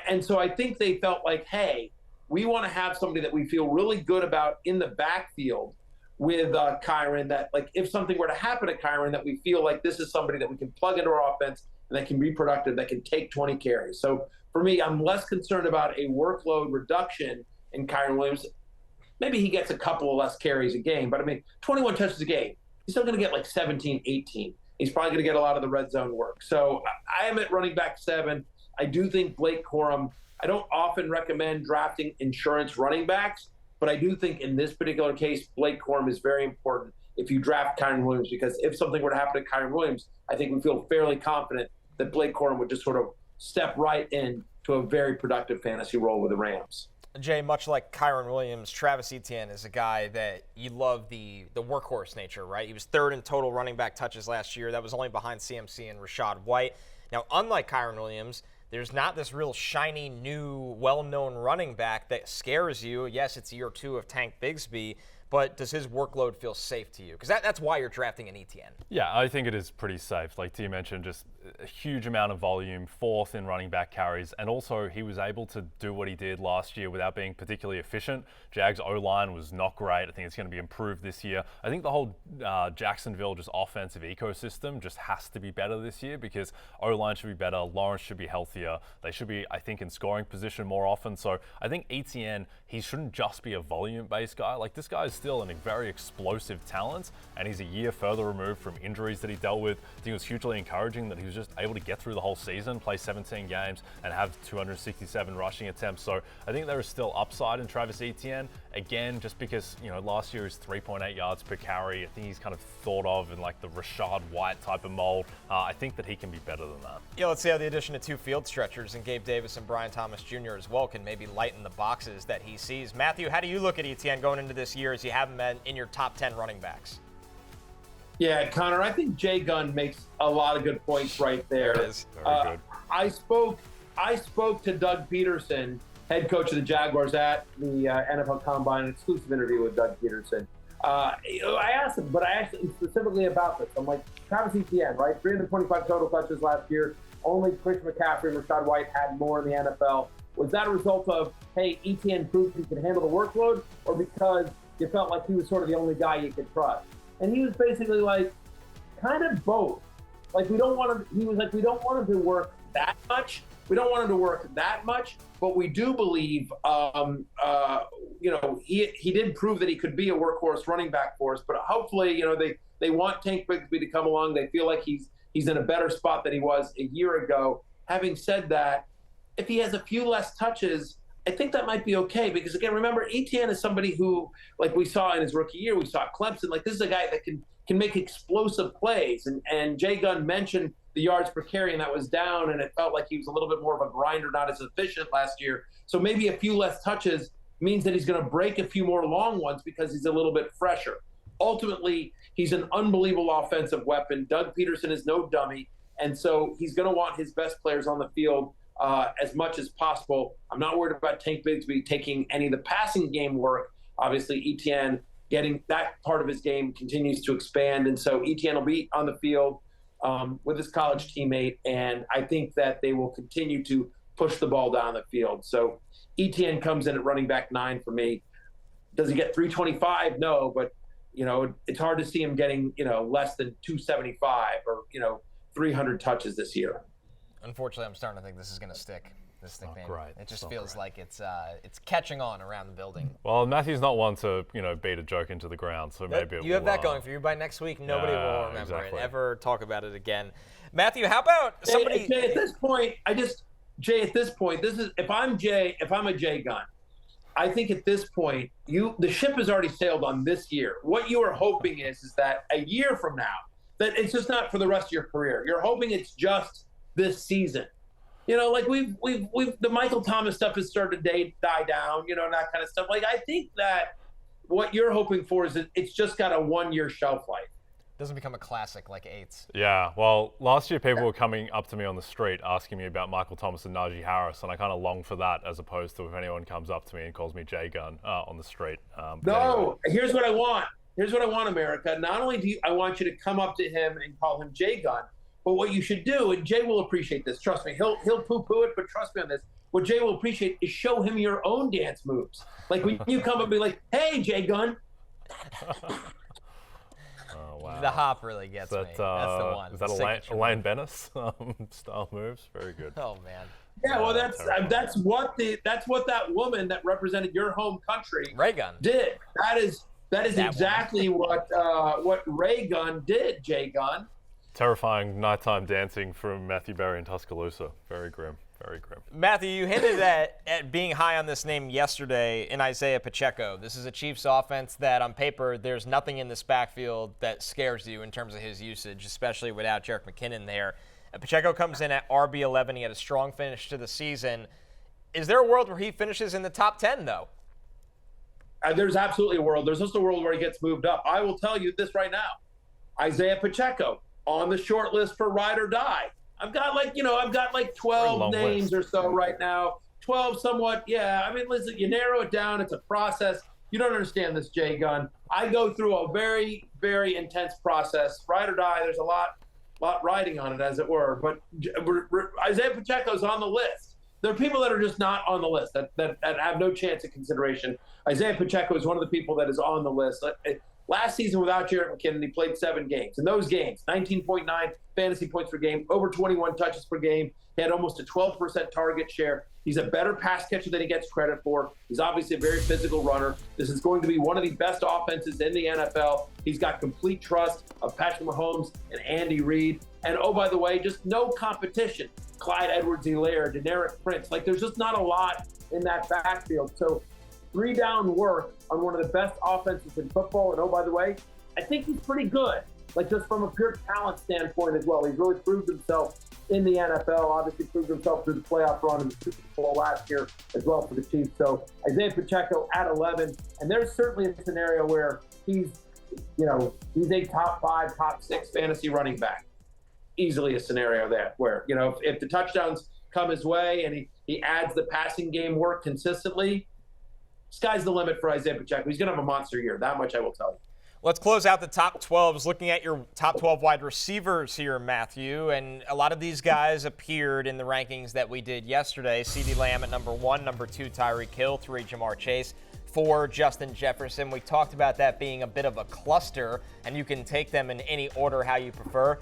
F: And so I think they felt like, hey, we want to have somebody that we feel really good about in the backfield with Kyren, that like if something were to happen to Kyren, that we feel like this is somebody that we can plug into our offense and that can be productive, that can take 20 carries. So for me, I'm less concerned about a workload reduction in Kyren Williams. Maybe he gets a couple of less carries a game, but 21 touches a game. He's still going to get like 17, 18. He's probably going to get a lot of the red zone work. So I am at running back 7. I do think Blake Corum, I don't often recommend drafting insurance running backs, but I do think in this particular case, Blake Corum is very important if you draft Kyren Williams, because if something were to happen to Kyren Williams, I think we feel fairly confident that Blake Corum would just sort of step right in to a very productive fantasy role with the Rams.
E: Jay, much like Kyren Williams, Travis Etienne is a guy that you love the workhorse nature, right? He was 3rd in total running back touches last year. That was only behind CMC and Rachaad White. Now, unlike Kyren Williams, there's not this real shiny, new, well-known running back that scares you. Yes, it's year 2 of Tank Bigsby, but does his workload feel safe to you? Because that's why you're drafting an Etienne.
B: Yeah, I think it is pretty safe. Like T mentioned, just a huge amount of volume, 4th in running back carries, and also he was able to do what he did last year without being particularly efficient. Jags O-line was not great. I think it's going to be improved this year. I think the whole Jacksonville just offensive ecosystem just has to be better this year, because O-line should be better, Lawrence should be healthier. They should be, I think, in scoring position more often. So I think Etienne, he shouldn't just be a volume-based guy. Like, this guy is still a very explosive talent, and he's a year further removed from injuries that he dealt with. I think it was hugely encouraging that he was just able to get through the whole season, play 17 games, and have 267 rushing attempts. So I think there is still upside in Travis Etienne. Again, just because, last year is 3.8 yards per carry. I think he's kind of thought of in like the Rachaad White type of mold. I think that he can be better than that.
E: Yeah, let's see how the addition of 2 field stretchers and Gabe Davis and Brian Thomas Jr. as well can maybe lighten the boxes that he sees. Matthew, how do you look at Etienne going into this year as you have him in your top 10 running backs?
F: Yeah, Connor, I think Jay Gunn makes a lot of good points right there.
E: There it is.
B: Very good. I
F: spoke to Doug Peterson, head coach of the Jaguars, at the NFL Combine, an exclusive interview with Doug Peterson. I asked him specifically about this. I'm like, Travis Etienne, right? 325 total touches last year. Only Chris McCaffrey and Rachaad White had more in the NFL. Was that a result of, hey, Etienne proved he can handle the workload, or because you felt like he was sort of the only guy you could trust? And he was basically like, kind of both. Like, we don't want him to work that much. We don't want him to work that much, but we do believe, he did prove that he could be a workhorse running back for us. But hopefully, they want Tank Bigsby to come along. They feel like he's in a better spot than he was a year ago. Having said that, if he has a few less touches, I think that might be okay, because again, remember, Etienne is somebody who, like we saw in his rookie year, we saw Clemson, like this is a guy that can make explosive plays. And Jay Gunn mentioned the yards per carry, and that was down, and it felt like he was a little bit more of a grinder, not as efficient last year. So maybe a few less touches means that he's going to break a few more long ones because he's a little bit fresher. Ultimately, he's an unbelievable offensive weapon. Doug Peterson is no dummy, and so he's going to want his best players on the field as much as possible. I'm not worried about Tank Bigsby taking any of the passing game work. Obviously, Etienne getting that part of his game continues to expand, and so Etienne will be on the field with his college teammate, and I think that they will continue to push the ball down the field. So Etienne comes in at running back 9 for me. Does he get 325? No, but it's hard to see him getting, less than 275 or, 300 touches this year.
E: Unfortunately, I'm starting to think this is going to stick. This nickname.
B: Great.
E: It just feels like it's catching on around the building.
B: Well, Matthew's not one to beat a joke into the ground, so maybe
E: you have that going for you. By next week, nobody will remember it, ever talk about it again. Matthew, how about somebody?
F: Jay, at this point, this is if I'm a Jay Gunn, I think at this point, the ship has already sailed on this year. What you are hoping is that a year from now, that it's just not for the rest of your career. You're hoping it's just this season. Like we've the Michael Thomas stuff has started to die down, and that kind of stuff. Like, I think that what you're hoping for is that it's just got a 1-year shelf life.
E: Doesn't become a classic like eights.
B: Yeah, well, last year people were coming up to me on the street asking me about Michael Thomas and Najee Harris, and I kind of long for that as opposed to if anyone comes up to me and calls me Jay Gunn on the street.
F: No, here's what I want. Here's what I want, America. Not only I want you to come up to him and call him Jay Gunn, but what you should do, and Jay will appreciate this, trust me, he'll poo-poo it, but trust me on this, what Jay will appreciate is show him your own dance moves. Like when you come up and be like, hey, Jay Gunn.
B: Oh, wow.
E: The hop really gets me. That's the one.
B: Is that Elaine Bennis style moves? Very good.
E: Oh, man.
F: Yeah, well, that's what that woman that represented your home country,
E: Ray Gunn,
F: did. That is exactly what Ray Gunn did, Jay Gunn.
B: Terrifying nighttime dancing from Matthew Berry in Tuscaloosa. Very grim. Very grim.
E: Matthew, you hinted at being high on this name yesterday in Isiah Pacheco. This is a Chiefs offense that on paper there's nothing in this backfield that scares you in terms of his usage, especially without Jerick McKinnon there. And Pacheco comes in at RB11. He had a strong finish to the season. Is there a world where he finishes in the top 10, though?
F: There's absolutely a world. There's also a world where he gets moved up. I will tell you this right now. Isiah Pacheco on the short list for ride or die. I've got like 12 names or so right now. 12 somewhat, yeah. I mean, listen, you narrow it down. It's a process. You don't understand this, Jay Gunn. I go through a very, very intense process. Ride or die, there's a lot riding on it, as it were. But Isiah Pacheco's on the list. There are people that are just not on the list, that have no chance of consideration. Isiah Pacheco is one of the people that is on the list. Last season without Jerick McKinnon, he played 7 games. In those games, 19.9 fantasy points per game, over 21 touches per game. He had almost a 12% target share. He's a better pass catcher than he gets credit for. He's obviously a very physical runner. This is going to be one of the best offenses in the NFL. He's got complete trust of Patrick Mahomes and Andy Reid. And oh, by the way, just no competition. Clyde Edwards-Helaire, Deneric Prince. Like, there's just not a lot in that backfield. So 3-down work on one of the best offenses in football. And oh, by the way, I think he's pretty good. Like, just from a pure talent standpoint as well. He's really proved himself in the NFL, obviously proved himself through the playoff run in the Super Bowl last year as well for the Chiefs. So Isiah Pacheco at 11. And there's certainly a scenario where he's a top 5, top 6 fantasy running back. Easily a scenario there where, if the touchdowns come his way and he adds the passing game work consistently, sky's the limit for Isiah Pacheco. He's going to have a monster year. That much I will tell you.
E: Let's close out the top 12s, looking at your top 12 wide receivers here, Matthew. And a lot of these guys appeared in the rankings that we did yesterday. CeeDee Lamb at number 1, number 2, Tyreek Hill, 3, Ja'Marr Chase, 4, Justin Jefferson. We talked about that being a bit of a cluster, and you can take them in any order how you prefer.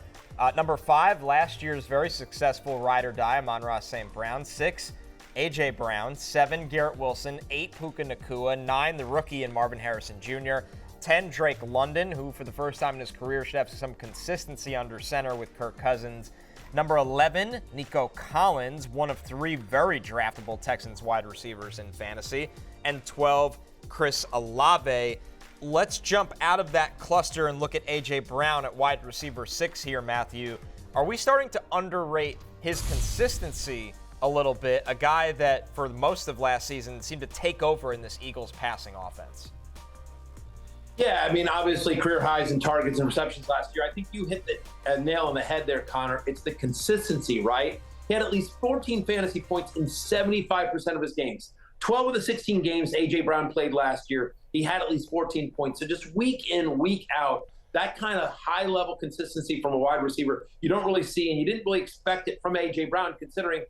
E: Number 5, last year's very successful ride or die, Amon-Ra St. Brown. 6, A.J. Brown. 7, Garrett Wilson. 8, Puka Nacua. 9, the rookie and Marvin Harrison Jr. 10, Drake London, who for the first time in his career should have some consistency under center with Kirk Cousins. Number 11, Nico Collins, one of 3 very draftable Texans wide receivers in fantasy. And 12, Chris Olave. Let's jump out of that cluster and look at A.J. Brown at wide receiver 6 here, Matthew. Are we starting to underrate his consistency a little bit? A guy that for most of last season seemed to take over in this Eagles passing offense.
F: Yeah, I mean, obviously career highs in targets and receptions last year. I think you hit the nail on the head there, Connor. It's the consistency, right? He had at least 14 fantasy points in 75% of his games. 12 of the 16 games A.J. Brown played last year, he had at least 14 points. So just week in, week out, that kind of high-level consistency from a wide receiver you don't really see, and you didn't really expect it from A.J. Brown, considering,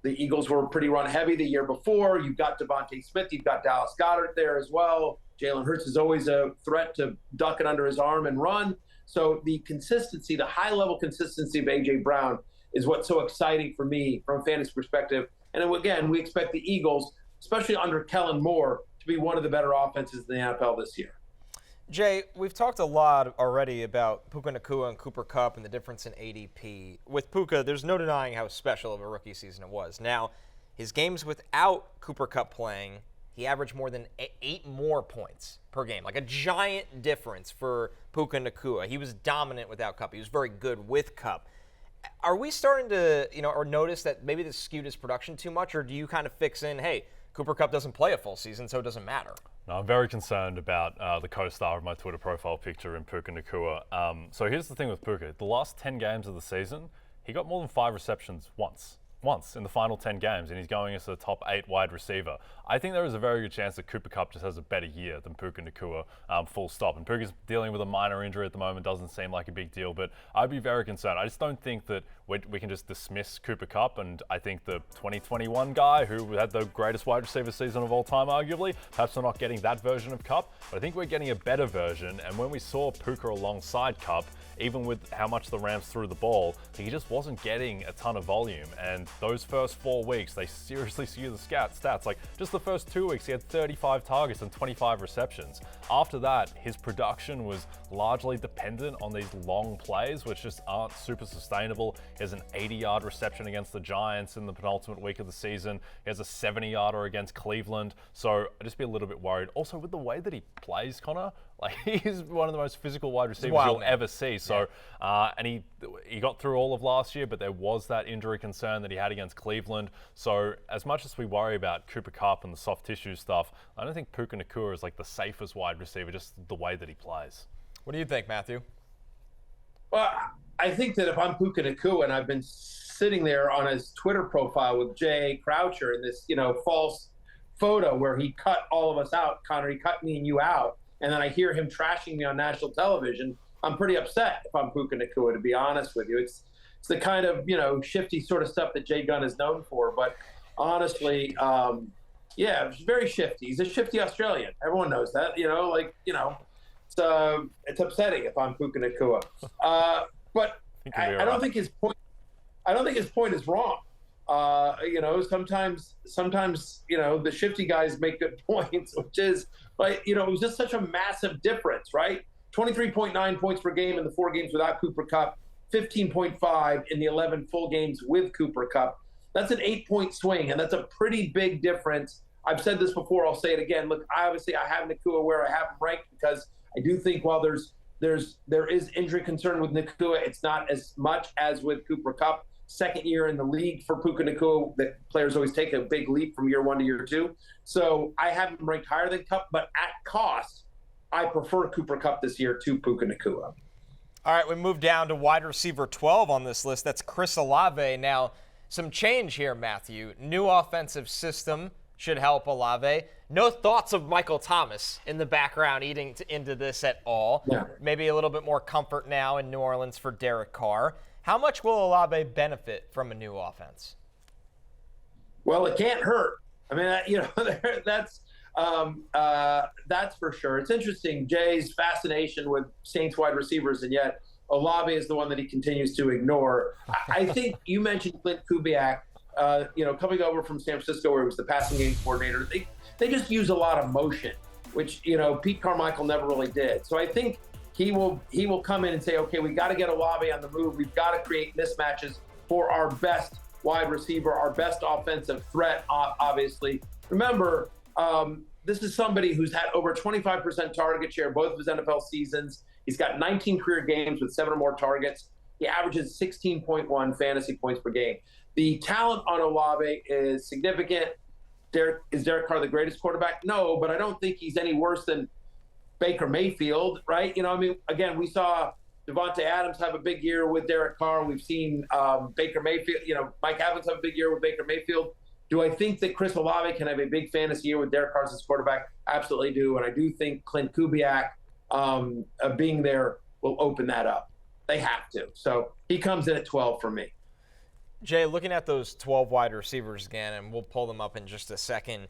F: the Eagles were pretty run heavy the year before. You've got Devontae Smith. You've got Dallas Goedert there as well. Jalen Hurts is always a threat to duck it under his arm and run. So the consistency, the high-level consistency of A.J. Brown is what's so exciting for me from a fantasy perspective. And again, we expect the Eagles, especially under Kellen Moore, to be one of the better offenses in the NFL this year.
E: Jay, we've talked a lot already about Puka Nacua and Cooper Kupp and the difference in ADP. With Puka, there's no denying how special of a rookie season it was. Now, his games without Cooper Kupp playing, he averaged more than 8 more points per game, like a giant difference for Puka Nacua. He was dominant without Kupp. He was very good with Kupp. Are we starting to, or notice that maybe this skewed his production too much, or do you kind of fix in, hey, Cooper Kupp doesn't play a full season, so it doesn't matter?
B: No, I'm very concerned about the co-star of my Twitter profile picture in Puka Nacua. So here's the thing with Puka. The last 10 games of the season, he got more than 5 receptions once in the final 10 games, and he's going as a top 8 wide receiver. I think there is a very good chance that Cooper Kupp just has a better year than Puka Nacua, full stop. And Puka's dealing with a minor injury at the moment, doesn't seem like a big deal, but I'd be very concerned. I just don't think that we can just dismiss Cooper Kupp, and I think the 2021 guy who had the greatest wide receiver season of all time, arguably, perhaps we're not getting that version of Kupp, but I think we're getting a better version. And when we saw Puka alongside Kupp, even with how much the Rams threw the ball, he just wasn't getting a ton of volume. And those first 4 weeks, they seriously skew the stats. Like, just the first 2 weeks, he had 35 targets and 25 receptions. After that, his production was largely dependent on these long plays, which just aren't super sustainable. He has an 80-yard reception against the Giants in the penultimate week of the season. He has a 70-yarder against Cleveland. So I'd just be a little bit worried. Also, with the way that he plays, Connor, like, he's one of the most physical wide receivers you'll ever see. So, and he got through all of last year, but there was that injury concern that he had against Cleveland. So, as much as we worry about Cooper Kupp and the soft tissue stuff, I don't think Puka Nacua is like the safest wide receiver, just the way that he plays.
E: What do you think, Matthew?
F: Well, I think that if I'm Puka Nacua and I've been sitting there on his Twitter profile with Jay Croucher in this, false photo where he cut all of us out, Connor, he cut me and you out, and then I hear him trashing me on national television, I'm pretty upset if I'm Puka Nacua, to be honest with you. It's the kind of, shifty sort of stuff that Jay Gunn is known for. But honestly, it's very shifty. He's a shifty Australian. Everyone knows that, it's upsetting if I'm Puka Nacua. But I don't think his point is wrong. Sometimes the shifty guys make good points, which is like, it was just such a massive difference, right? 23.9 points per game in the 4 games without Cooper Kupp, 15.5 in the 11 full games with Cooper Kupp. That's an 8-point swing, and that's a pretty big difference. I've said this before, I'll say it again. Look, I have Nacua where I have him ranked because I do think while there is injury concern with Nacua, it's not as much as with Cooper Kupp. Second year in the league for Puka Nacua, that players always take a big leap from year 1 to year 2. So I have him ranked higher than Kupp, but at cost, I prefer Cooper Kupp this year to Puka Nacua.
E: All right, we move down to wide receiver 12 on this list. That's Chris Olave. Now, some change here, Matthew. New offensive system should help Olave. No thoughts of Michael Thomas in the background eating into this at all.
F: Yeah.
E: Maybe a little bit more comfort now in New Orleans for Derek Carr. How much will Olave benefit from a new offense?
F: Well, it can't hurt. I mean, that's for sure. It's interesting, Jay's fascination with Saints wide receivers, and yet Olave is the one that he continues to ignore. I think you mentioned Clint Kubiak, coming over from San Francisco where he was the passing game coordinator. They just use a lot of motion, which, Pete Carmichael never really did. So I think he will come in and say, okay, we got to get Olave on the move. We've got to create mismatches for our best wide receiver, our best offensive threat, obviously. Remember, this is somebody who's had over 25% target share both of his NFL seasons. He's got 19 career games with 7 or more targets. He averages 16.1 fantasy points per game. The talent on Olave is significant. Is Derek Carr the greatest quarterback? No, but I don't think he's any worse than Baker Mayfield, right? Again, we saw Devontae Adams have a big year with Derek Carr. We've seen Baker Mayfield, Mike Evans have a big year with Baker Mayfield. Do I think that Chris Olave can have a big fantasy year with Derek Carr as his quarterback? Absolutely do. And I do think Clint Kubiak being there will open that up. They have to. So he comes in at 12 for me.
E: Jay, looking at those 12 wide receivers again, and we'll pull them up in just a second,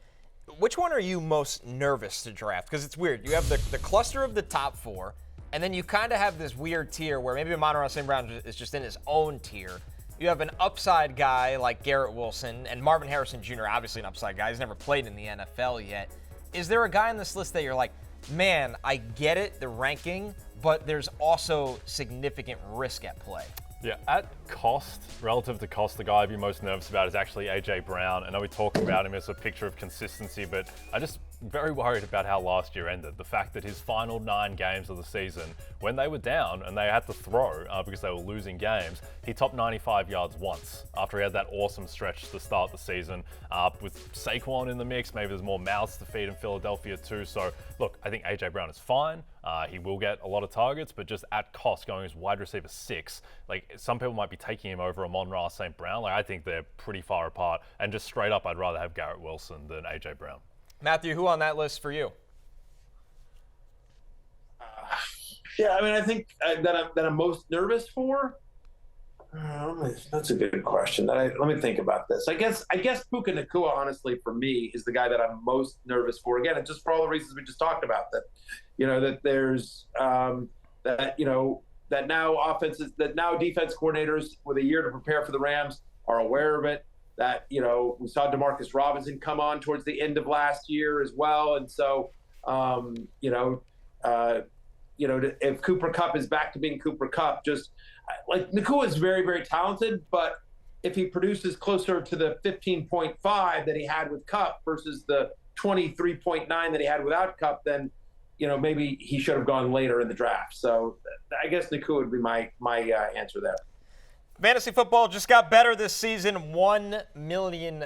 E: which one are you most nervous to draft? Because it's weird. You have the cluster of the top 4, and then you kind of have this weird tier where maybe Amon-Ra St. Brown is just in his own tier. You have an upside guy like Garrett Wilson, and Marvin Harrison Jr., obviously an upside guy. He's never played in the NFL yet. Is there a guy on this list that you're like, man, I get it, the ranking, but there's also significant risk at play?
B: Yeah, at cost, relative to cost, the guy I'd be most nervous about is actually A.J. Brown. I know we talk about him as a picture of consistency, but I just very worried about how last year ended. The fact that his final 9 games of the season, when they were down and they had to throw because they were losing games, he topped 95 yards once after he had that awesome stretch to start the season. With Saquon in the mix, maybe there's more mouths to feed in Philadelphia too. So, look, I think A.J. Brown is fine. He will get a lot of targets, but just at cost, going as wide receiver 6, like some people might be taking him over Amon-Ra St. Brown. Like I think they're pretty far apart. And just straight up, I'd rather have Garrett Wilson than A.J. Brown.
E: Matthew, who on that list for you?
F: Yeah, I mean, I think that I'm most nervous for. That's a good question. Let me think about this. I guess Puka Nacua, honestly, for me, is the guy that I'm most nervous for. Again, it's just for all the reasons we just talked about. That that there's that now defense coordinators with a year to prepare for the Rams are aware of it. That we saw Demarcus Robinson come on towards the end of last year as well, and so if Cooper Kupp is back to being Cooper Kupp, just like Nacua is very, very talented, but if he produces closer to the 15.5 that he had with Kupp versus the 23.9 that he had without Kupp, then maybe he should have gone later in the draft. So I guess Nacua would be my answer there.
E: Fantasy football just got better this season, $1 million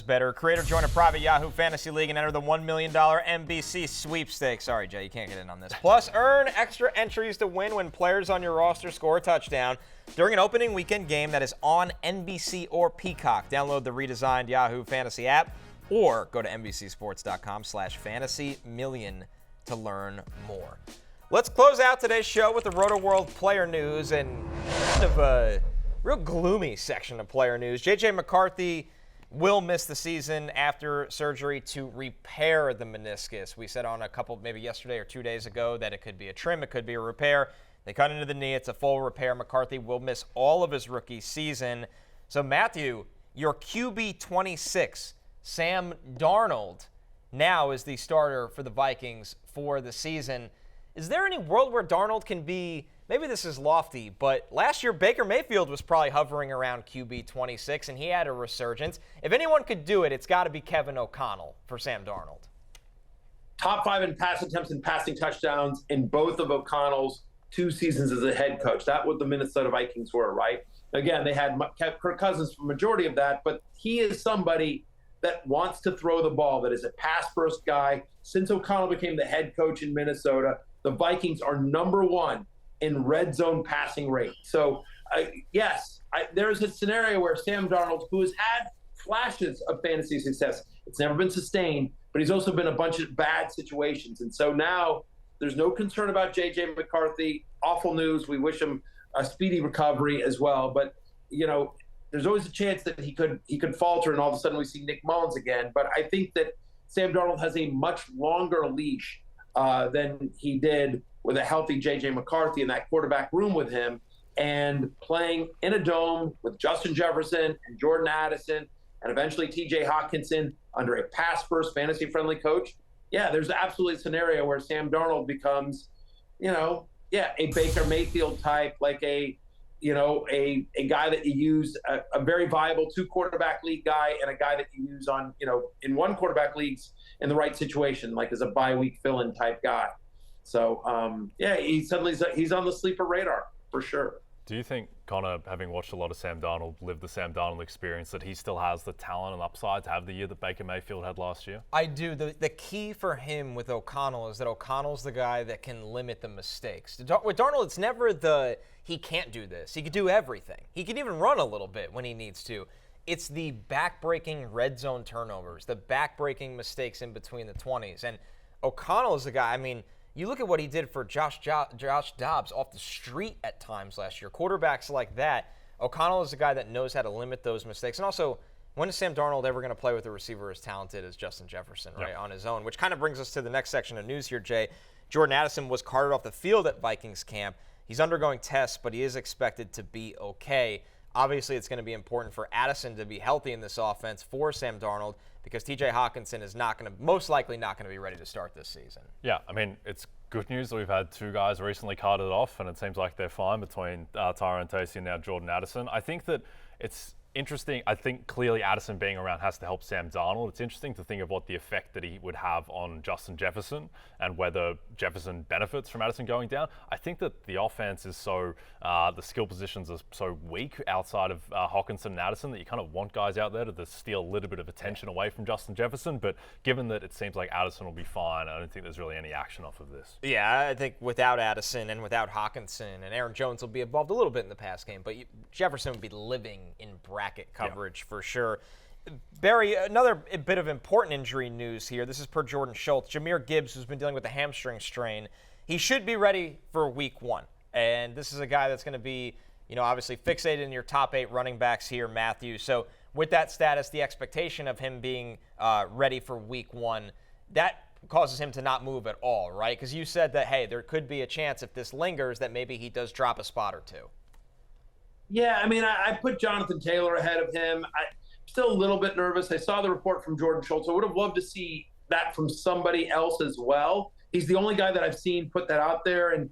E: better. Creator join a private Yahoo Fantasy League and enter the $1 million NBC sweepstakes. Sorry, Jay, you can't get in on this. Plus, earn extra entries to win when players on your roster score a touchdown during an opening weekend game that is on NBC or Peacock. Download the redesigned Yahoo Fantasy app or go to NBCSports.com/fantasymillion to learn more. Let's close out today's show with the Rotoworld Player News and kind of a real gloomy section of player news. J.J. McCarthy will miss the season after surgery to repair the meniscus. We said on a couple, maybe yesterday or 2 days ago, that it could be a trim, it could be a repair. They cut into the knee. It's a full repair. McCarthy will miss all of his rookie season. So, Matthew, your QB 26, Sam Darnold, now is the starter for the Vikings for the season. Is there any world where Darnold can be, maybe this is lofty, but last year Baker Mayfield was probably hovering around QB 26, and he had a resurgence. If anyone could do it, it's got to be Kevin O'Connell for Sam Darnold.
F: Top 5 in pass attempts and passing touchdowns in both of O'Connell's 2 seasons as a head coach. That's what the Minnesota Vikings were, right? Again, they had Kirk Cousins for the majority of that, but he is somebody that wants to throw the ball, that is a pass-first guy. Since O'Connell became the head coach in Minnesota, the Vikings are number 1 in red zone passing rate. So, there's a scenario where Sam Darnold, who has had flashes of fantasy success, it's never been sustained, but he's also been a bunch of bad situations. And so now there's no concern about J.J. McCarthy. Awful news. We wish him a speedy recovery as well. But, there's always a chance that he could falter and all of a sudden we see Nick Mullins again. But I think that Sam Darnold has a much longer leash than he did with a healthy J.J. McCarthy in that quarterback room with him, and playing in a dome with Justin Jefferson and Jordan Addison and eventually T.J. Hawkinson under a pass-first, fantasy-friendly coach. Yeah, there's absolutely a scenario where Sam Darnold becomes, a Baker Mayfield type, like a guy that you use, a very viable 2-quarterback league guy, and a guy that you use on, in 1-quarterback leagues in the right situation, like as a bye-week fill-in type guy. So, he's on the sleeper radar for sure.
B: Do you think, Connor, having watched a lot of Sam Darnold, lived the Sam Darnold experience, that he still has the talent and upside to have the year that Baker Mayfield had last year?
E: I do. The key for him with O'Connell is that O'Connell's the guy that can limit the mistakes. With Darnold, it's never he can't do this. He could do everything. He can even run a little bit when he needs to. It's the back-breaking red zone turnovers, the back-breaking mistakes in between the 20s. And O'Connell is the guy, you look at what he did for Josh Dobbs off the street at times last year. Quarterbacks like that, O'Connell is a guy that knows how to limit those mistakes. And also, when is Sam Darnold ever going to play with a receiver as talented as Justin Jefferson, right, on his own? Which kind of brings us to the next section of news here, Jay. Jordan Addison was carted off the field at Vikings camp. He's undergoing tests, but he is expected to be okay. Obviously, it's going to be important for Addison to be healthy in this offense for Sam Darnold because TJ Hawkinson is most likely not going to be ready to start this season.
B: Yeah, I mean, it's good news that we've had two guys recently carted off, and it seems like they're fine between Tyrone Tacy and now Jordan Addison. I think that it's interesting. I think clearly Addison being around has to help Sam Darnold. It's interesting to think of what the effect that he would have on Justin Jefferson and whether Jefferson benefits from Addison going down. I think that the offense is the skill positions are so weak outside of Hawkinson and Addison that you kind of want guys out there to steal a little bit of attention away from Justin Jefferson. But given that it seems like Addison will be fine, I don't think there's really any action off of this.
E: Yeah, I think without Addison and without Hawkinson, and Aaron Jones will be involved a little bit in the pass game, but Jefferson would be living in bracket coverage for sure. Barry, another bit of important injury news here. This is per Jordan Schultz. Jahmyr Gibbs, who's been dealing with a hamstring strain, he should be ready for week 1. And this is a guy that's going to be, obviously fixated in your top 8 running backs here, Matthew. So with that status, the expectation of him being ready for week 1, that causes him to not move at all, right? Because you said that, hey, there could be a chance if this lingers that maybe he does drop a spot or two.
F: Yeah, I mean, I put Jonathan Taylor ahead of him. I'm still a little bit nervous. I saw the report from Jordan Schultz. I would have loved to see that from somebody else as well. He's the only guy that I've seen put that out there. And,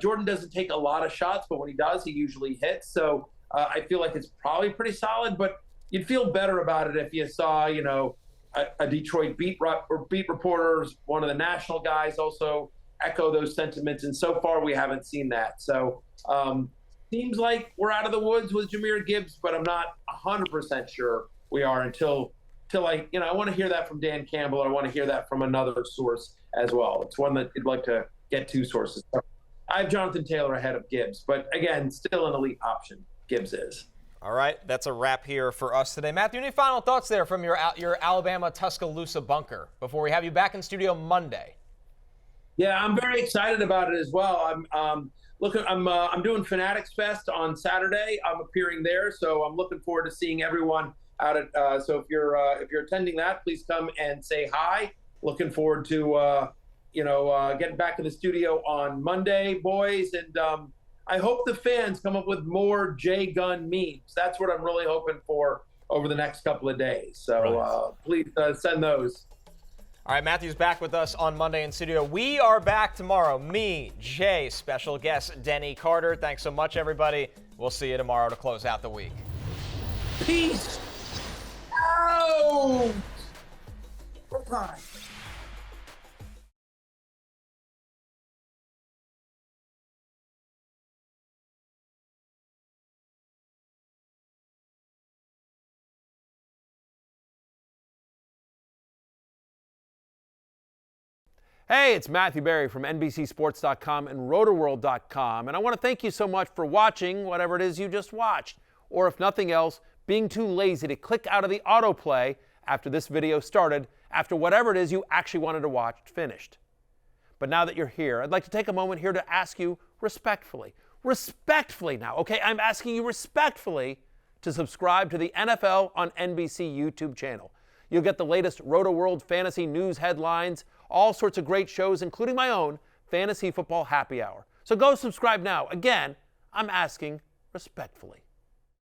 F: Jordan doesn't take a lot of shots, but when he does, he usually hits. So I feel like it's probably pretty solid. But you'd feel better about it if you saw, a Detroit beat reporters, one of the national guys also echo those sentiments. And so far, we haven't seen that. So, seems like we're out of the woods with Jahmyr Gibbs, but I'm not 100% sure we are until I want to hear that from Dan Campbell, or I want to hear that from another source as well. It's one that you'd like to get 2 sources. So I have Jonathan Taylor ahead of Gibbs, but again, still an elite option. Gibbs is.
E: All right, that's a wrap here for us today. Matthew, any final thoughts there from your Alabama Tuscaloosa bunker before we have you back in studio Monday?
F: Yeah, I'm very excited about it as well. I'm doing Fanatics Fest on Saturday. I'm appearing there, so I'm looking forward to seeing everyone out at. So if you're attending that, please come and say hi. Looking forward to getting back in the studio on Monday, boys, and I hope the fans come up with more J Gun memes. That's what I'm really hoping for over the next couple of days. So please send those.
E: All right, Matthew's back with us on Monday in studio. We are back tomorrow. Me, Jay, special guest Denny Carter. Thanks so much, everybody. We'll see you tomorrow to close out the week.
F: Peace out. Bye.
A: Hey, it's Matthew Berry from NBCSports.com and Rotoworld.com, and I want to thank you so much for watching whatever it is you just watched, or if nothing else, being too lazy to click out of the autoplay after this video started, after whatever it is you actually wanted to watch finished. But now that you're here, I'd like to take a moment here to ask you respectfully now, okay? I'm asking you respectfully to subscribe to the NFL on NBC YouTube channel. You'll get the latest Rotoworld fantasy news headlines, all sorts of great shows, including my own Fantasy Football Happy Hour. So go subscribe now. Again, I'm asking respectfully.